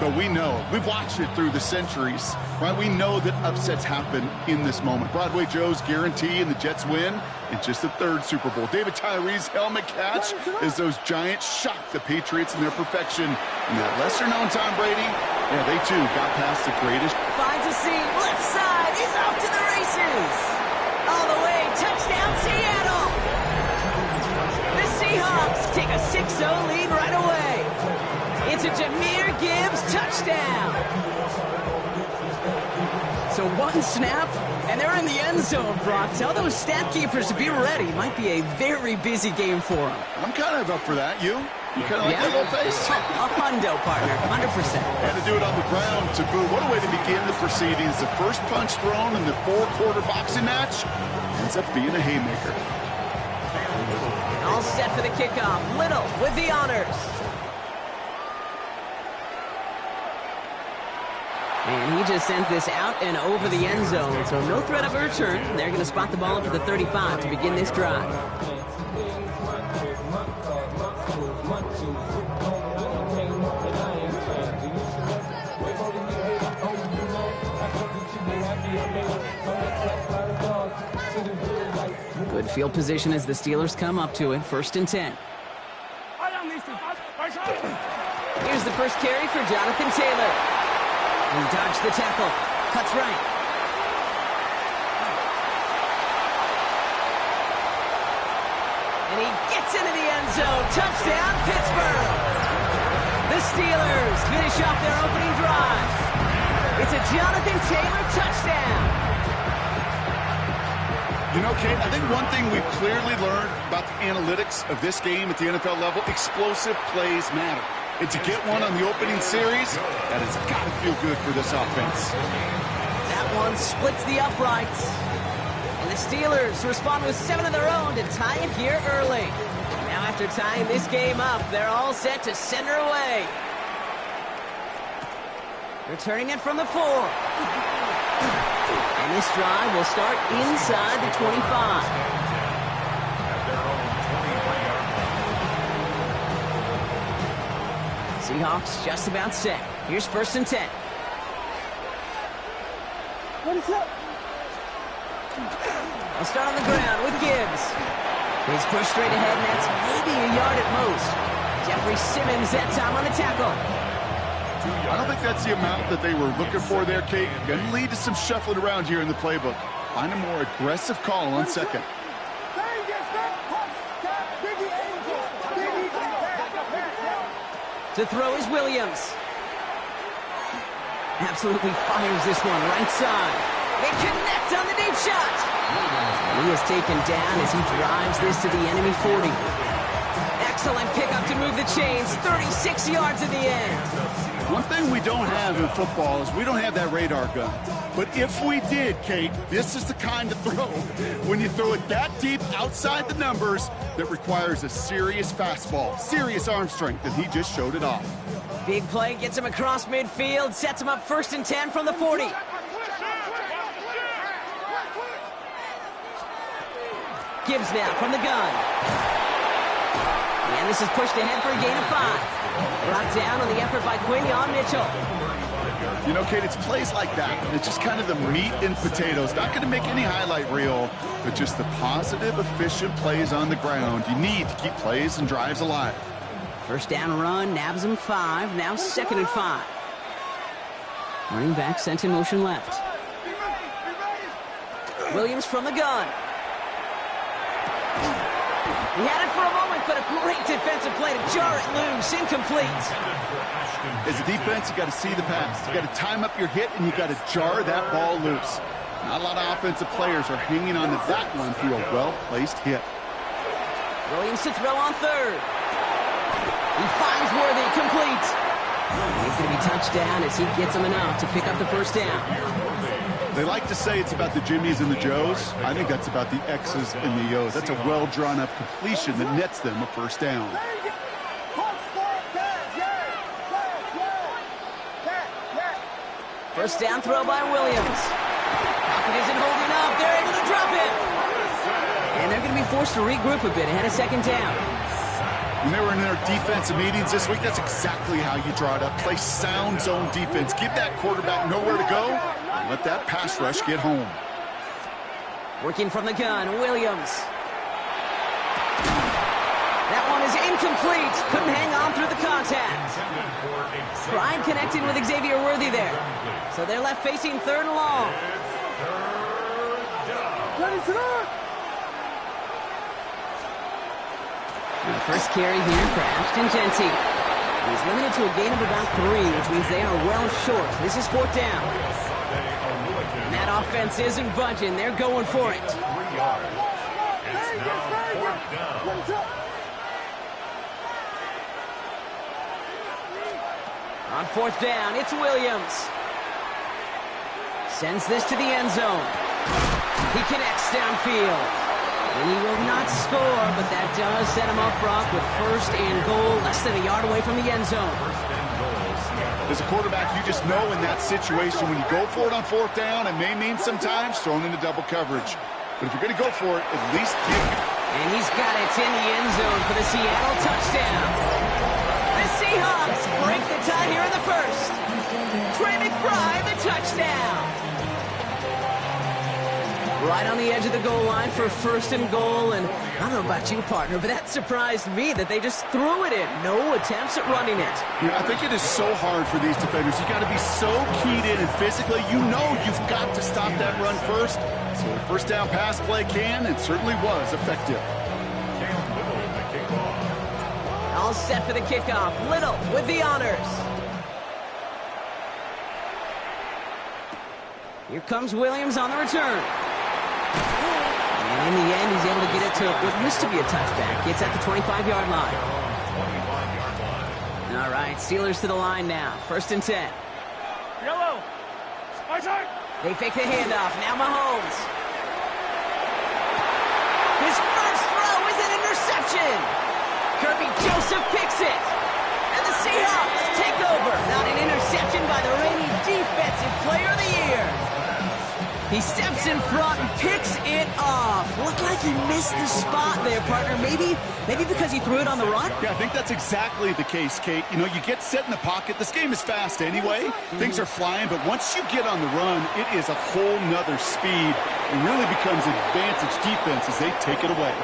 But we know, we've watched it through the centuries, right? We know that upsets happen in this moment. Broadway Joe's guarantee and the Jets win in just the third Super Bowl. David Tyree's helmet catch as those Giants shocked the Patriots in their perfection. And that lesser-known Tom Brady, yeah, they too got past the greatest. Finds a seam, left side, he's off to the races. All the way, touchdown Seattle. The Seahawks take a 6-0 lead right away. It's a Jahmyr Gibbs touchdown. So one snap, and they're in the end zone, Brock. Tell those stat keepers to be ready. Might be a very busy game for them. I'm kind of up for that. You kind of like that little pace? A hundo, partner, 100%. And to do it on the ground to boot. What a way to begin the proceedings. The first punch thrown in the four-quarter boxing match ends up being a haymaker. All set for the kickoff. Little with the honors. And he just sends this out and over the end zone. So no threat of a return. They're going to spot the ball up at the 35 to begin this drive. Good field position as the Steelers come up to it. 1st and 10. Here's the first carry for Jonathan Taylor. He dodged the tackle. Cuts right. And he gets into the end zone. Touchdown, Pittsburgh. The Steelers finish off their opening drive. It's a Jonathan Taylor touchdown. You know, Kate, I think one thing we've clearly learned about the analytics of this game at the NFL level, explosive plays matter. And to get one on the opening series, that has got to feel good for this offense. That one splits the uprights. And the Steelers respond with 7 of their own to tie it here early. Now after tying this game up, they're all set to send her away. Returning it from the 4. And this drive will start inside the 25. Seahawks just about set. Here's 1st and 10. They'll start on the ground with Gibbs. He's pushed straight ahead, and that's maybe a yard at most. Jeffrey Simmons that time on the tackle. I don't think that's the amount that they were looking for there, Kate. Going to lead to some shuffling around here in the playbook. Find a more aggressive call on 2nd. To throw is Williams. Absolutely fires this one right side. They connect on the deep shot. And he is taken down as he drives this to the enemy 40. Excellent pickup to move the chains. 36 yards in the end. One thing we don't have in football is we don't have that radar gun. But if we did, Kate, this is the kind of throw, when you throw it that deep outside the numbers, that requires a serious fastball, serious arm strength, and he just showed it off. Big play gets him across midfield, sets him up 1st and 10 from the 40. Gibbs now from the gun. And this is pushed ahead for a gain of 5. Brought down on the effort by Quinion Mitchell. You know, Kate, it's plays like that. It's just kind of the meat and potatoes. Not going to make any highlight reel, but just the positive, efficient plays on the ground. You need to keep plays and drives alive. 1st down run, nabs him 5. Now 2nd and 5. Running back sent in motion left. Williams from the gun. He had it for a moment, but a great defensive play to jar it loose. Incomplete. As a defense, you got to see the pass. You got to time up your hit, and you got to jar that ball loose. Not a lot of offensive players are hanging on to that one through a well-placed hit. Williams to throw on 3rd. He finds Worthy, complete. He's going to be touched down as he gets him enough to pick up the 1st down. They like to say it's about the Jimmies and the Joes. I think that's about the X's and the O's. That's a well-drawn-up completion that nets them a 1st down. First down throw by Williams. Pocket isn't holding up. They're able to drop it. And they're going to be forced to regroup a bit ahead of 2nd down. When they were in their defensive meetings this week, that's exactly how you draw it up. Play sound zone defense. Give that quarterback nowhere to go. And let that pass rush get home. Working from the gun, Williams. That one is incomplete. Couldn't hang on through the contact. Tried connecting with Xavier Worthy there. So they're left facing 3rd and long. The first carry here for Ashton Jeanty. He's limited to a gain of about 3, which means they are well short. This is 4th down. And that offense isn't budging. They're going for it. On 4th down, it's Williams. Sends this to the end zone. He connects downfield. And he will not score, but that does set him up, Brock, with 1st and goal, less than a yard away from the end zone. As a quarterback, you just know in that situation, when you go for it on 4th down, it may mean sometimes thrown into double coverage. But if you're going to go for it, at least give it. And he's got it in the end zone for the Seattle touchdown. The Seahawks break the tie here in the 1st. Trey McBride, the touchdown. Right on the edge of the goal line for 1st and goal, and I don't know about you, partner, but that surprised me that they just threw it in. No attempts at running it. Yeah, I think it is so hard for these defenders. You got to be so keyed in and physically, you know you've got to stop that run first. So the 1st down pass play can and certainly was effective. All set for the kickoff. Little with the honors. Here comes Williams on the return. And in the end, he's able to get it to what used to be a touchback. It's at the 25-yard line. All right, Steelers to the line now. 1st and 10. Yellow. They fake the handoff. Now Mahomes. His first throw is an interception. Kirby Joseph picks it. And the Seahawks take over. Not an interception by the reigning Defensive Player of the Year. He steps in front and picks it off. Looked like he missed the spot there, partner. Maybe because he threw it on the run? Yeah, I think that's exactly the case, Kate. You know, you get set in the pocket. This game is fast anyway. Things are flying, but once you get on the run, it is a whole nother speed. It really becomes advantage defense as they take it away.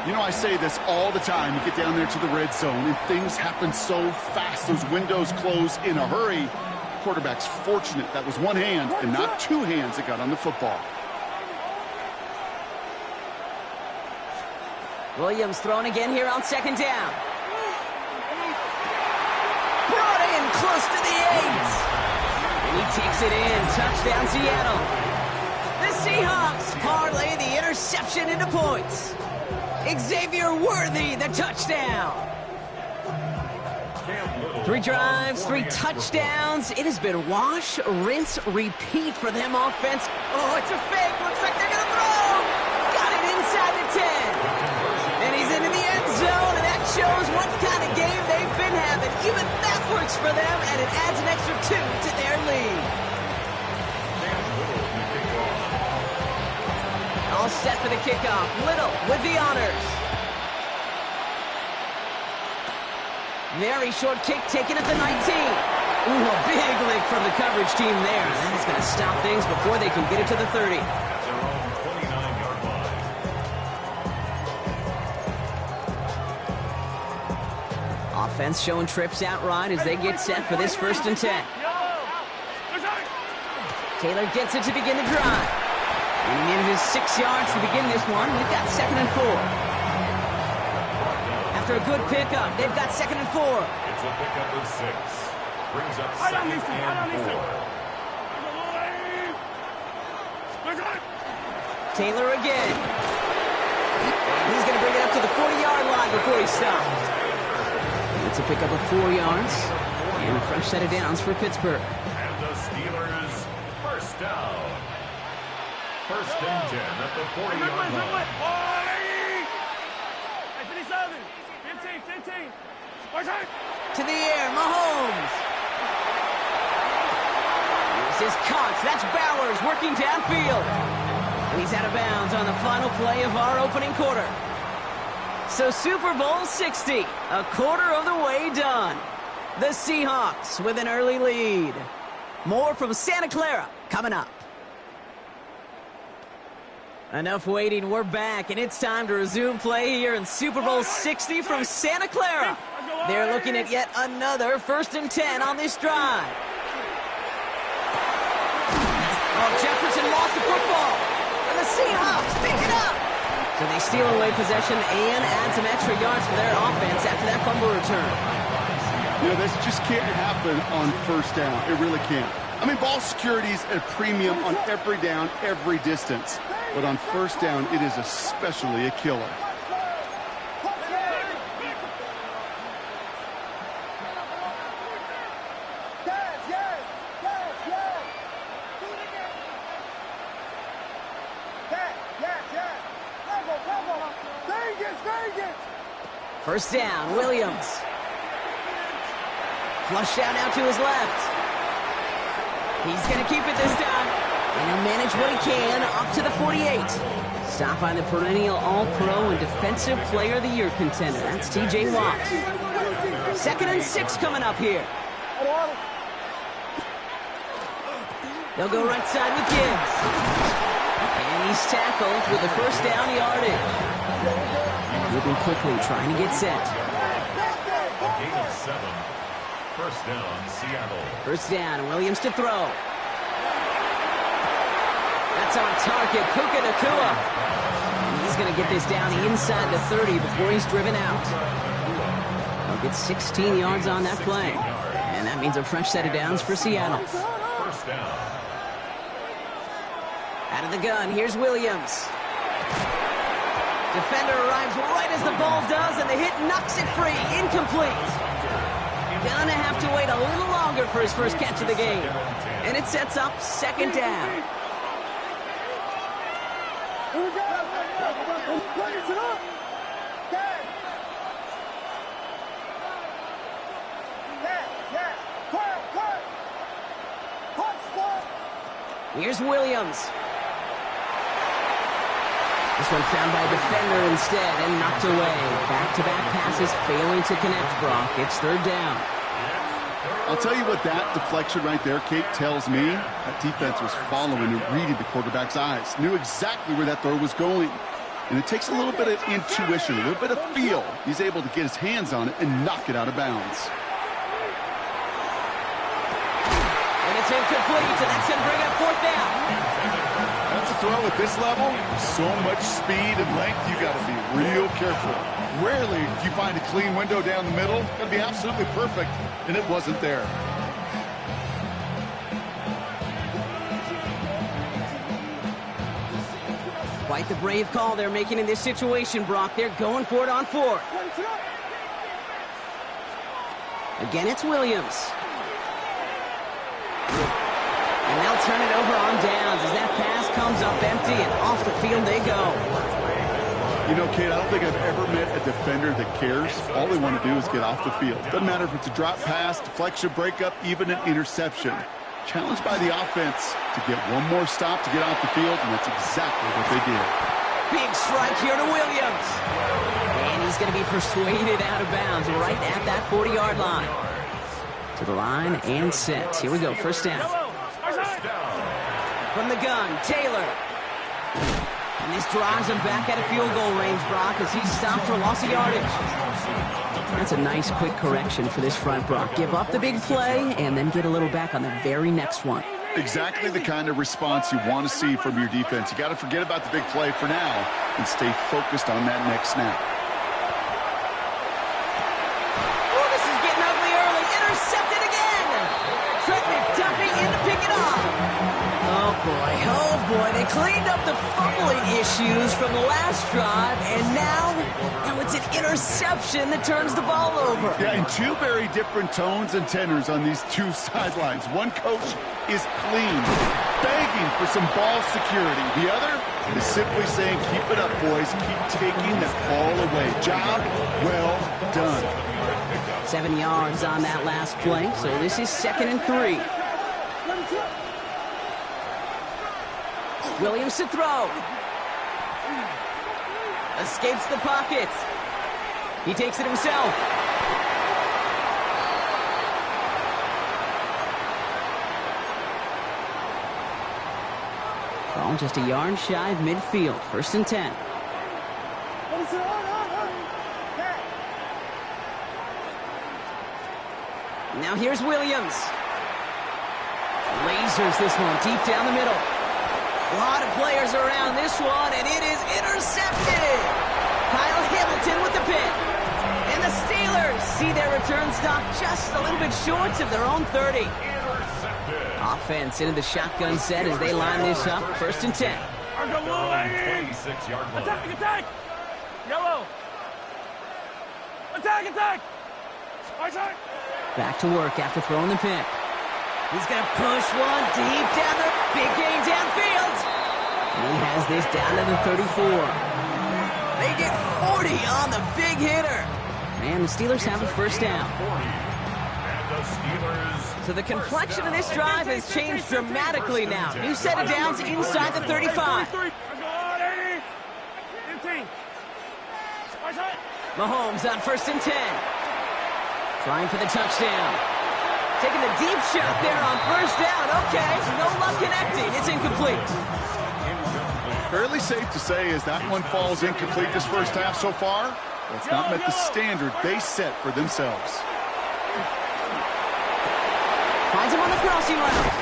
You know, I say this all the time. You get down there to the red zone, and things happen so fast. Those windows close in a hurry. Quarterback's fortunate that was one hand and not 2 hands that got on the football. Williams throwing again here on 2nd down. Brought in close to the 8. And he takes it in. Touchdown, Seattle. The Seahawks parlay the interception into points. Xavier Worthy, the touchdown. 3 drives, 3 touchdowns. It has been wash, rinse, repeat for them offense. Oh, it's a fake. Looks like they're going to throw. Got it inside the 10. And he's into the end zone, and that shows what kind of game they've been having. Even that works for them, and it adds an extra 2 to their lead. All set for the kickoff. Little with the honors. Very short kick taken at the 19. Ooh, a big lick from the coverage team there. That is going to stop things before they can get it to the 30. Offense showing trips out right as they get set for this 1st and 10. Taylor gets it to begin the drive. And he manages 6 yards to begin this one. We've got 2nd and 4. After a good pickup, they've got 2nd and 4. It's a pickup of 6. Brings up 2nd and 4. Taylor again. And he's going to bring it up to the 40-yard line before he stops. It's a pickup of 4 yards. And a fresh set of downs for Pittsburgh. And the Steelers, 1st down. 1st and 10 at the 40-yard line. To the air, Mahomes. Here's his caught. That's Bowers working downfield. And he's out of bounds on the final play of our opening quarter. So Super Bowl 60, a quarter of the way done. The Seahawks with an early lead. More from Santa Clara coming up. Enough waiting, we're back, and it's time to resume play here in Super Bowl 60 from Santa Clara. They're looking at yet another 1st and 10 on this drive. Oh, Jefferson lost the football, and the Seahawks pick it up. So they steal away possession and add some extra yards for their offense after that fumble return. You know, this just can't happen on 1st down. It really can't. I mean, ball security's at a premium on every down, every distance. But on 1st down, it is especially a killer. First down, Williams. Flush down out to his left. He's going to keep it this time. And he'll manage what he can up to the 48. Stopped by the perennial All-Pro and Defensive Player of the Year contender. That's T.J. Watt. 2nd and 6 coming up here. They'll go right side with Gibbs. And he's tackled with the 1st down yardage. Moving quickly, trying to get set. Gain of 7. 1st down, Seattle. 1st down, Williams to throw. That's on target, Puka Nacua. And he's going to get this down inside the 30 before he's driven out. He'll get 16 yards on that play. And that means a fresh set of downs for Seattle. 1st down. Out of the gun, here's Williams. Defender arrives right as the ball does, and the hit knocks it free. Incomplete. Gonna have to wait a little longer for his first catch of the game. And it sets up 2nd down. Here's Williams. This one found by a defender instead and knocked away. Back-to-back passes failing to connect, Brock. It's 3rd down. I'll tell you what that deflection right there, Kate, tells me. That defense was following and reading the quarterback's eyes. Knew exactly where that throw was going. And it takes a little bit of intuition, a little bit of feel. He's able to get his hands on it and knock it out of bounds. And it's incomplete, and that's going to bring up 4th down. That's a throw at this level. So much speed and length, you got to be real careful. Rarely do you find a clean window down the middle. Got to be absolutely perfect, and it wasn't there. Quite the brave call they're making in this situation, Brock. They're going for it on 4th. Again, it's Williams. And they'll turn it over on downs as that pass comes up empty, and off the field they go. You know, Kate, I don't think I've ever met a defender that cares. All they want to do is get off the field. Doesn't matter if it's a drop pass, deflection, breakup, even an interception. Challenged by the offense to get one more stop to get off the field, and that's exactly what they did. Big strike here to Williams. And he's going to be persuaded out of bounds right at that 40-yard line. To the line and set. Here we go, 1st down. From the gun, Taylor. And this drives him back at a field goal range, Brock, as he's stopped for loss of yardage. That's a nice quick correction for this front, Brock. Give up the big play and then get a little back on the very next one. Exactly the kind of response you want to see from your defense. You got to forget about the big play for now and stay focused on that next snap. Oh, this is getting ugly early. Intercepted again. Trent McDuffie in to pick it off. Oh, boy. They cleaned up the fumbling issues from the last drive, and now it's an interception that turns the ball over. Yeah, and two very different tones and tenors on these two sidelines. One coach is clean, begging for some ball security. The other is simply saying, keep it up, boys. Keep taking that ball away. Job well done. 7 yards on that last play, so this is 2nd and 3. Williams to throw. Escapes the pocket. He takes it himself. Ball just a yard shy of midfield. 1st and 10. Now here's Williams. Lasers this one deep down the middle. A lot of players around this one, and it is intercepted. Kyle Hamilton with the pick. And the Steelers see their return stop just a little bit short of their own 30. Intercepted. Offense into the shotgun set as they line this up. 1st and 10. 26-yard line. Attack! Yellow! Attack! Back to work after throwing the pick. He's going to push one deep down the big gain downfield. And he has this down to the 34. They get 40 on the big hitter. And the Steelers have a 1st down. 40. And the Steelers. So the complexion of this drive has changed dramatically now. New set of downs inside the 35. Mahomes on 1st and 10. Trying for the touchdown. Taking the deep shot there on 1st down. Okay, no luck connecting. It's incomplete. Fairly safe to say as that one falls incomplete this 1st half so far. That's not met the standard they set for themselves. Finds him on the crossing route.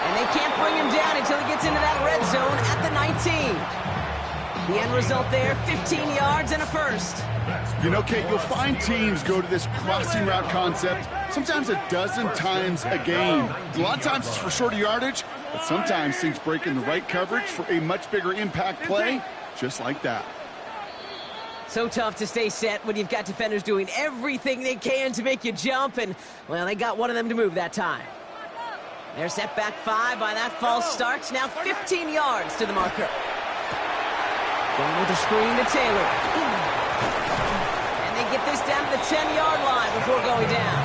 And they can't bring him down until he gets into that red zone at the 19. The end result there, 15 yards and a 1st. You know, Kate, you'll find teams go to this crossing route concept sometimes a dozen times a game. A lot of times it's for shorter yardage, but sometimes things break in the right coverage for a much bigger impact play, just like that. So tough to stay set when you've got defenders doing everything they can to make you jump, and, well, they got one of them to move that time. They're set back 5 by that false start. Now 15 yards to the marker. Going with the screen to Taylor. And they get this down to the 10-yard line before going down.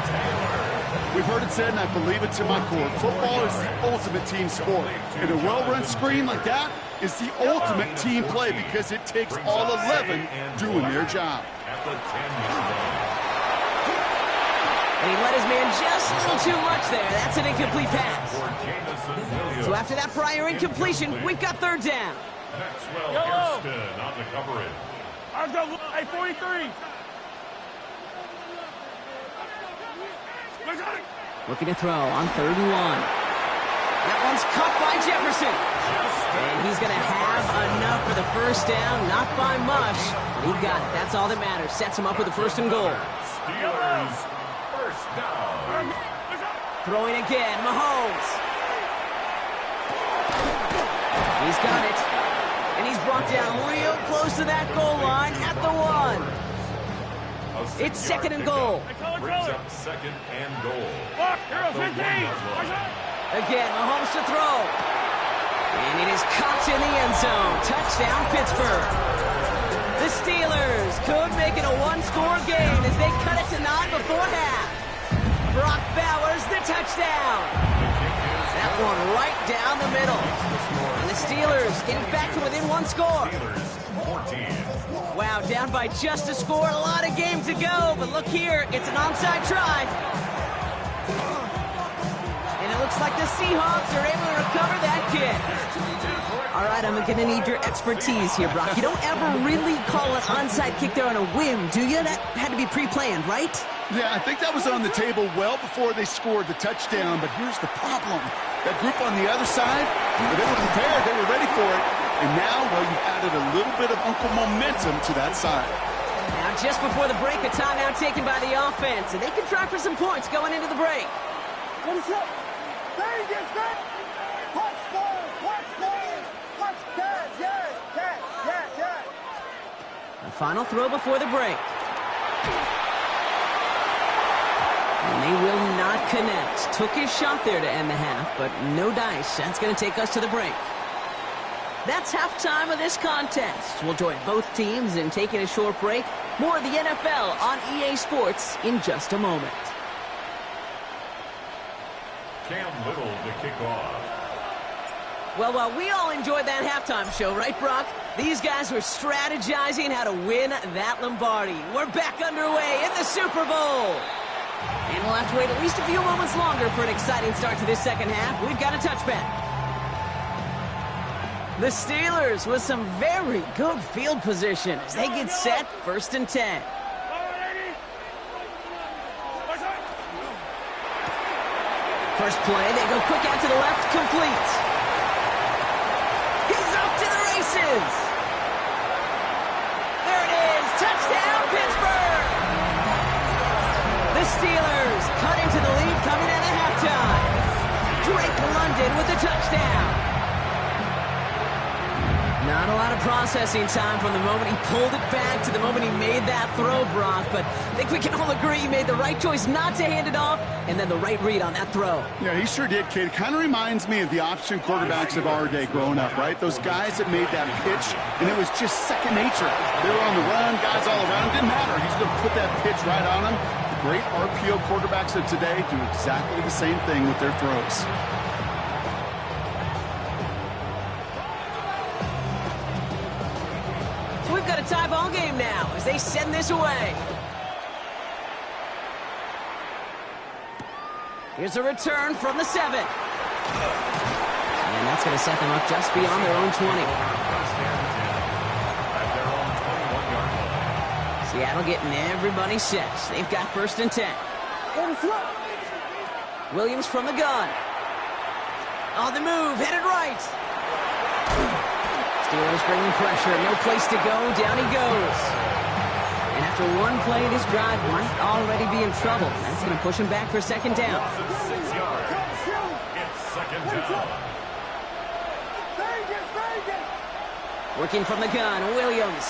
We've heard it said, and I believe it to my core, football is the ultimate team sport. And a well-run screen like that is the ultimate team play because it takes all 11 doing their job. At the 10-yard line. And he let his man just a little too much there. That's an incomplete pass. For Jameson Williams. So after that prior incompletion, we've got 3rd down. Maxwell Hairston on the coverage. I've got a 43. Looking to throw on 3rd and 1. That one's caught by Jefferson. And he's going to have enough for the 1st down. Not by much, but he got it. That's all that matters. Sets him up with the 1st and goal. Steelers 1st down. Throwing again, Mahomes. He's got it. And he's brought down real close to that goal line at the 1. It's 2nd and goal. Brings up 2nd and goal. At the 1-yard line. Again, Mahomes to throw. And it is caught in the end zone. Touchdown, Pittsburgh. The Steelers could make it a 1-score game as they cut it to 9 before half. Brock Bowers, the touchdown. That one right down the middle. And the Steelers getting back to within 1 score. Steelers 14. Wow, down by just a score. A lot of game to go. But look here, it's an onside try. And it looks like the Seahawks are able to recover that kick. All right, I'm going to need your expertise here, Brock. You don't ever really call an onside kick there on a whim, do you? That had to be pre-planned, right? Yeah, I think that was on the table well before they scored the touchdown, but here's the problem. That group on the other side, they were prepared, they were ready for it, and now, well, you've added a little bit of Uncle momentum to that side. Now, just before the break, a timeout taken by the offense, and they can try for some points going into the break. The final throw before the break. And they will not connect. Took his shot there to end the half, but no dice. That's going to take us to the break. That's halftime of this contest. We'll join both teams in taking a short break. More of the NFL on EA Sports in just a moment. Cam Little to kick off. Well, we all enjoyed that halftime show, right, Brock? These guys were strategizing how to win that Lombardi. We're back underway in the Super Bowl. And we'll have to wait at least a few moments longer for an exciting start to this second half. We've got a touchback. The Steelers with some very good field position as they get set, 1st and 10. First play, they go quick out to the left, complete. He's off to the races. There it is, touchdown, Pittsburgh. The Steelers cut into the lead coming out of halftime. Drake London with the touchdown. Not a lot of processing time from the moment he pulled it back to the moment he made that throw, Brock. But I think we can all agree he made the right choice not to hand it off, and then the right read on that throw. Yeah, he sure did, kid. It kind of reminds me of the option quarterbacks of our day growing up, right? Those guys that made that pitch, and it was just second nature. They were on the run, guys all around. It didn't matter. He's going to put that pitch right on him. The great RPO quarterbacks of today do exactly the same thing with their throws. We've got a tie ball game now as they send this away. Here's a return from the 7. And that's going to set them up just beyond their own 20. Seattle getting everybody set. They've got 1st and 10. Williams from the gun. On the move, headed right. Steelers bringing pressure, no place to go, down he goes. And after one play, this drive might already be in trouble. That's going to push him back for 2nd down. It's 2nd down. Working from the gun, Williams.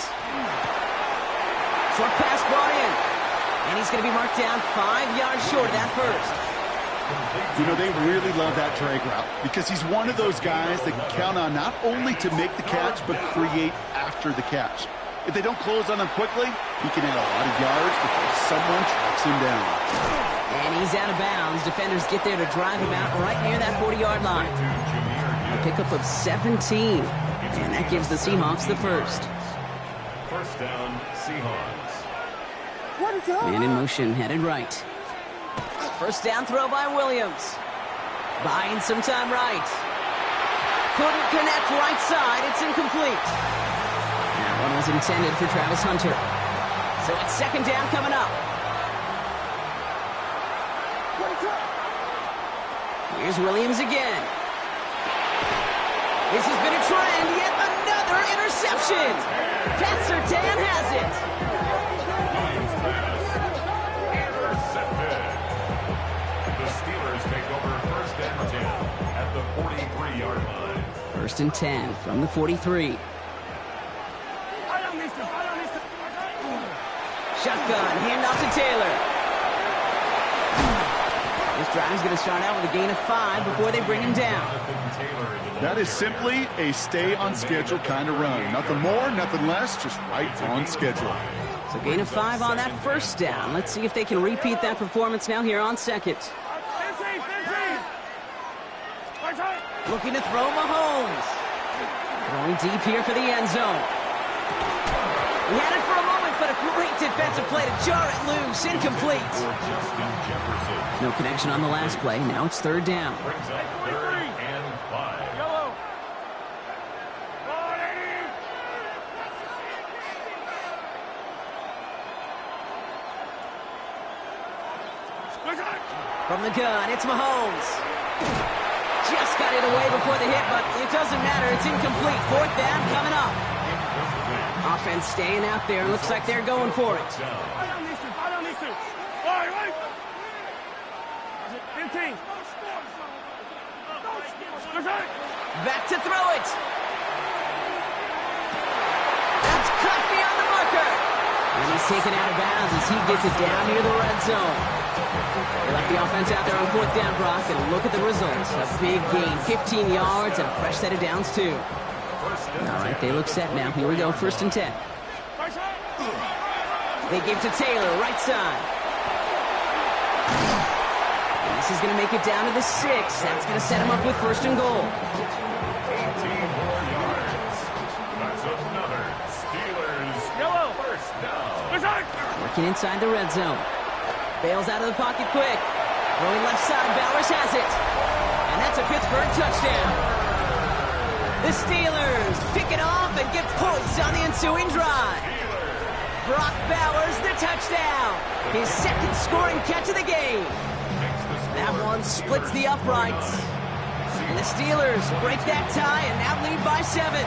Short pass brought in. And he's going to be marked down 5 yards short of that first. You know, they really love that drag route because he's one of those guys that can count on not only to make the catch, but create after the catch. If they don't close on him quickly, he can add a lot of yards before someone tracks him down. And he's out of bounds. Defenders get there to drive him out right near that 40-yard line. A pickup of 17. And that gives the Seahawks the first. 1st down, Seahawks. Man in motion, headed right. 1st down throw by Williams. Buying some time right. Couldn't connect right side. It's incomplete. That one was intended for Travis Hunter. So it's 2nd down coming up. Here's Williams again. This has been a trend. Yet another interception. Pat Surtain has it. Williams pass. Intercepted. The Steelers take over 1st and 10 at the 43-yard line. 1st and 10 from the 43. Shotgun, handoff to Taylor. This drive's going to start out with a gain of 5 before they bring him down. That is simply a stay-on-schedule kind of run. Nothing more, nothing less, just right on schedule. So gain of 5 on that 1st down. Let's see if they can repeat that performance now here on 2nd. Looking to throw Mahomes. Going deep here for the end zone. He had it for a moment, but a great defensive play to jar it loose. Incomplete. No connection on the last play. Now it's 3rd down. Brings up 3rd and 5. Yellow. From the gun, it's Mahomes. Just got it away before the hit, but it doesn't matter. It's incomplete. 4th down coming up. Offense staying out there. Looks like they're going for it. Back to throw it. That's cut beyond the marker. And he's taken out of bounds as he gets it down near the red zone. They left the offense out there on 4th down, Brock, and look at the results. A big gain, 15 yards, and a fresh set of downs, too. All right, they look set now. Here we go, 1st and 10. They give to Taylor, right side. And this is going to make it down to the 6. That's going to set him up with 1st and goal. Looking inside the red zone. Bails out of the pocket quick. Throwing left side, Bowers has it. And that's a Pittsburgh touchdown. The Steelers pick it off and get points on the ensuing drive. Brock Bowers, the touchdown. His second scoring catch of the game. That one splits the uprights. And the Steelers break that tie and now lead by 7.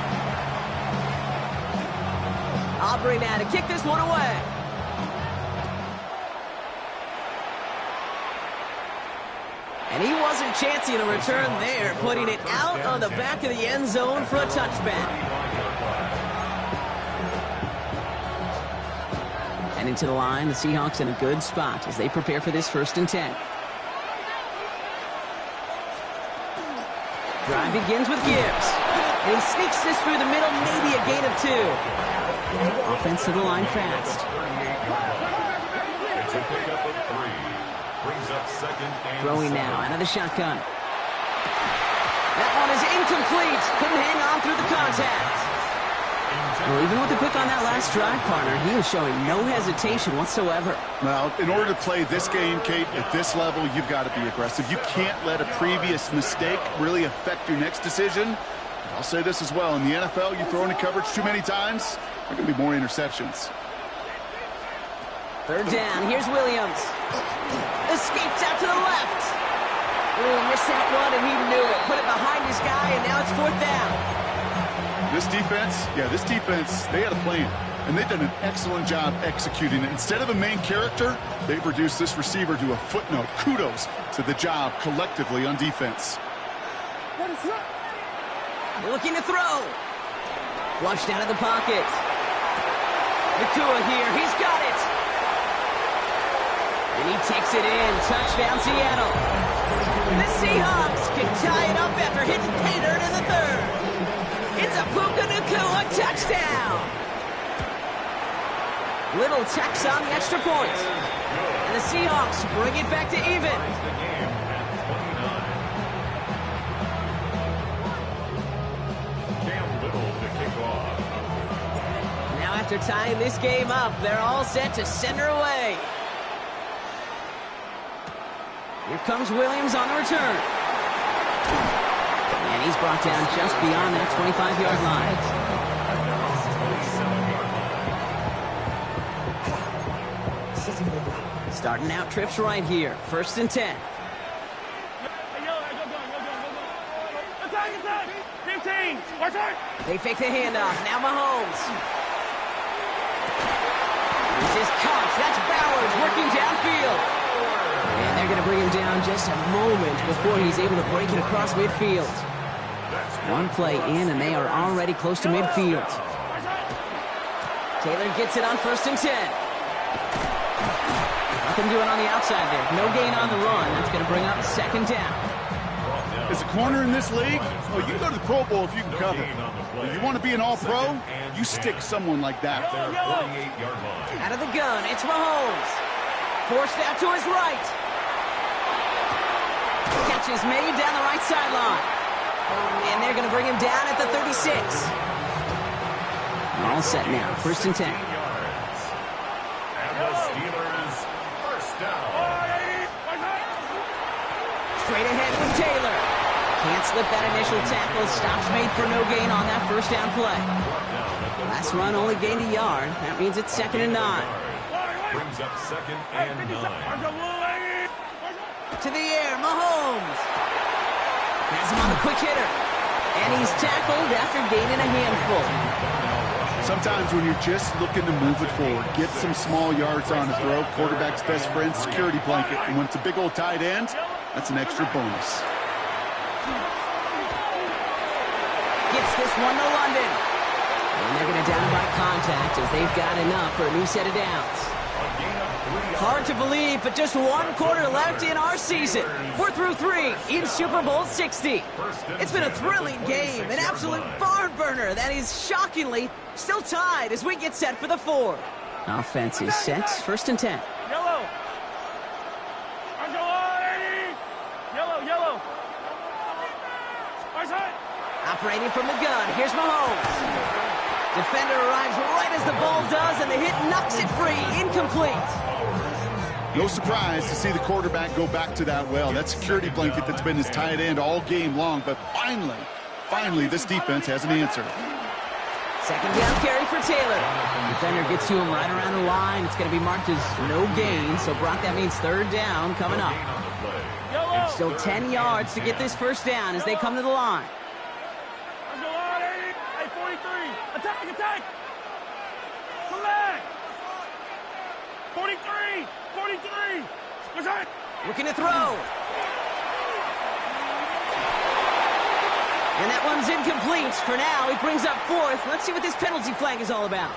Aubrey now to kick this one away. And he wasn't chancing a return there, putting it out on the back of the end zone for a touchback. And into the line, the Seahawks in a good spot as they prepare for this 1st and 10. Drive begins with Gibbs. And he sneaks this through the middle, maybe a gain of 2. Offense to the line fast. It's a pickup of 3. Brings up 2nd and Throwing now out of the shotgun. That one is incomplete. Couldn't hang on through the contact. Well, even with the pick on that last drive, partner, he was showing no hesitation whatsoever. Well, in order to play this game, Kate, at this level, you've got to be aggressive. You can't let a previous mistake really affect your next decision. I'll say this as well. In the NFL, you throw into coverage too many times, there are going to be more interceptions. 3rd down. Here's Williams. Escapes out to the left. Ooh, missed that one, and he knew it. Put it behind his guy, and now it's 4th down. This defense, they had a plan, and they've done an excellent job executing it. Instead of a main character, they've reduced this receiver to a footnote. Kudos to the job collectively on defense. Looking to throw. Flushed out of the pocket. Nakua here. He's got it. And he takes it in. Touchdown, Seattle. The Seahawks can tie it up after hitting pay dirt in the 3rd. It's a Puka Nakua touchdown. Little tax on the extra point. And the Seahawks bring it back to even. Now after tying this game up, they're all set to send her away. Here comes Williams on the return. And he's brought down just beyond that 25-yard line. Starting out trips right here. 1st and 10. Attack! 15! Watch out! They fake the handoff. Now Mahomes. This is caught. That's Bowers working downfield. And they're going to bring him down just a moment before he's able to break it across midfield. One play in, and they are already close to midfield. Taylor gets it on 1st and 10. Nothing doing on the outside there. No gain on the run. That's going to bring up 2nd down. As a corner in this league, well, you can go to the Pro Bowl if you can cover. If you want to be an all-pro, you stick someone like that. Out of the gun, it's Mahomes. Forced out to his right. Catch is made down the right sideline. And they're going to bring him down at the 36. All set now. 1st and 10. And the Steelers 1st down. Straight ahead with Taylor. Can't slip that initial tackle. Stops made for no gain on that 1st down play. Last run only gained a yard. That means it's 2nd and 9. Brings up 2nd and 9. To the air, Mahomes. Has him on the quick hitter. And he's tackled after gaining a handful. Sometimes when you're just looking to move it forward, get some small yards on a throw, quarterback's best friend, security blanket. And when it's a big old tight end, that's an extra bonus. Gets this one to London. And they're going to down him by contact as they've got enough for a new set of downs. Hard to believe, but just 1 quarter left in our season. We're through 3 in Super Bowl 60. It's been a thrilling game, an absolute barn burner that is shockingly still tied as we get set for the 4th. Offense is set. 1st and 10. Yellow! Yellow! Operating from the gun. Here's Mahomes. Defender arrives right as the ball does, and the hit knocks it free. Incomplete. No surprise to see the quarterback go back to that well. That security blanket that's been his tight end all game long, but finally, this defense has an answer. Second down carry for Taylor. Defender gets to him right around the line. It's going to be marked as no gain, so Brock, that means third down coming up. And still 10 yards to get this first down as they come to the line. Let's go on, 43. Attack! Come back! 43! Let's hit! Looking to throw. And that one's incomplete for now. He brings up fourth. Let's see what this penalty flag is all about.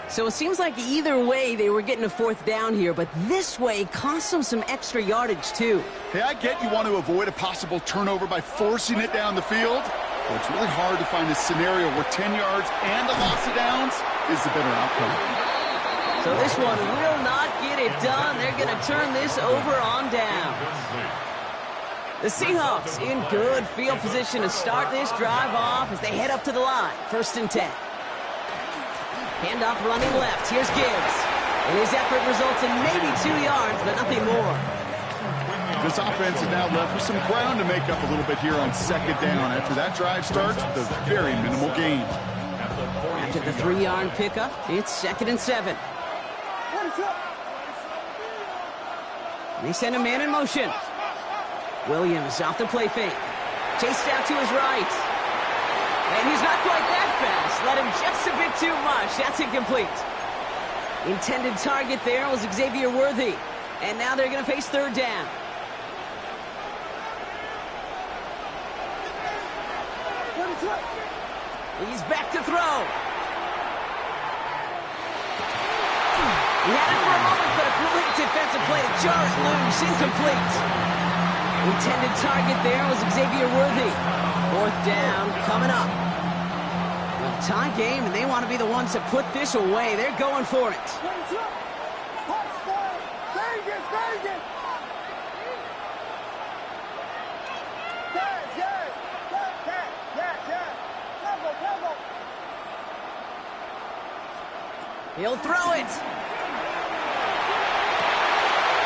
So it seems like either way they were getting a fourth down here, but this way cost them some extra yardage too. Hey, I get you want to avoid a possible turnover by forcing it down the field, but it's really hard to find a scenario where 10 yards and a loss of downs is the better outcome. So this one will not get it done. They're going to turn this over on downs. The Seahawks in good field position to start this drive off as they head up to the line. 1st and 10. Handoff running left. Here's Gibbs. And his effort results in maybe 2 yards, but nothing more. This offense is now left with some ground to make up a little bit here on 2nd down after that drive starts with a very minimal gain. After the 3-yard pickup, it's 2nd and 7. They send a man in motion. Williams off the play fake. Chased out to his right. And he's not quite that fast. Let him just a bit too much. That's incomplete. Intended target there was Xavier Worthy. And now they're going to face 3rd down. He's back to throw. He had it for a moment, but a great defensive play to jar it loose. Incomplete. Intended target there was Xavier Worthy. 4th down coming up. Well, tie game, and they want to be the ones to put this away. They're going for it. He'll throw it.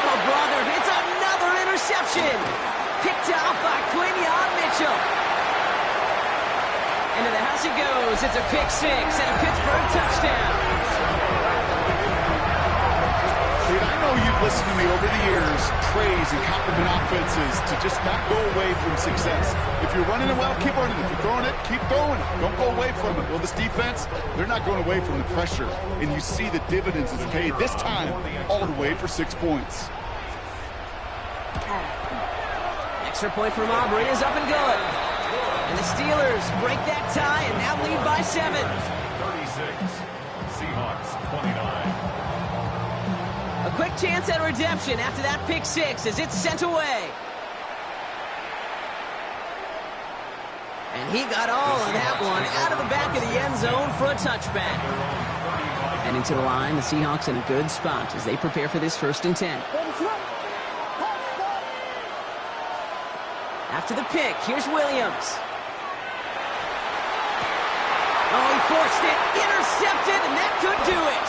Oh, brother, it's another interception. Picked off by Quinyon Mitchell. Into the house he goes. It's a pick 6 and a Pittsburgh touchdown. Dude, I know you've listened to me over the years praise and compliment offenses to just not go away from success. If you're running it well, keep running it. If you're throwing it, keep throwing it. Don't go away from it. Well, this defense, they're not going away from the pressure. And you see the dividends it's paid this time all the way for 6 points. Extra point from Aubrey is up and good. And the Steelers break that tie and now lead by 7. 36. Seahawks 29. A quick chance at redemption after that pick 6 as it's sent away. And he got all of that one out of the back of the end zone for a touchback. And into the line, the Seahawks in a good spot as they prepare for this 1st and 10. After the pick, here's Williams. Oh, he forced it, intercepted, and that could do it.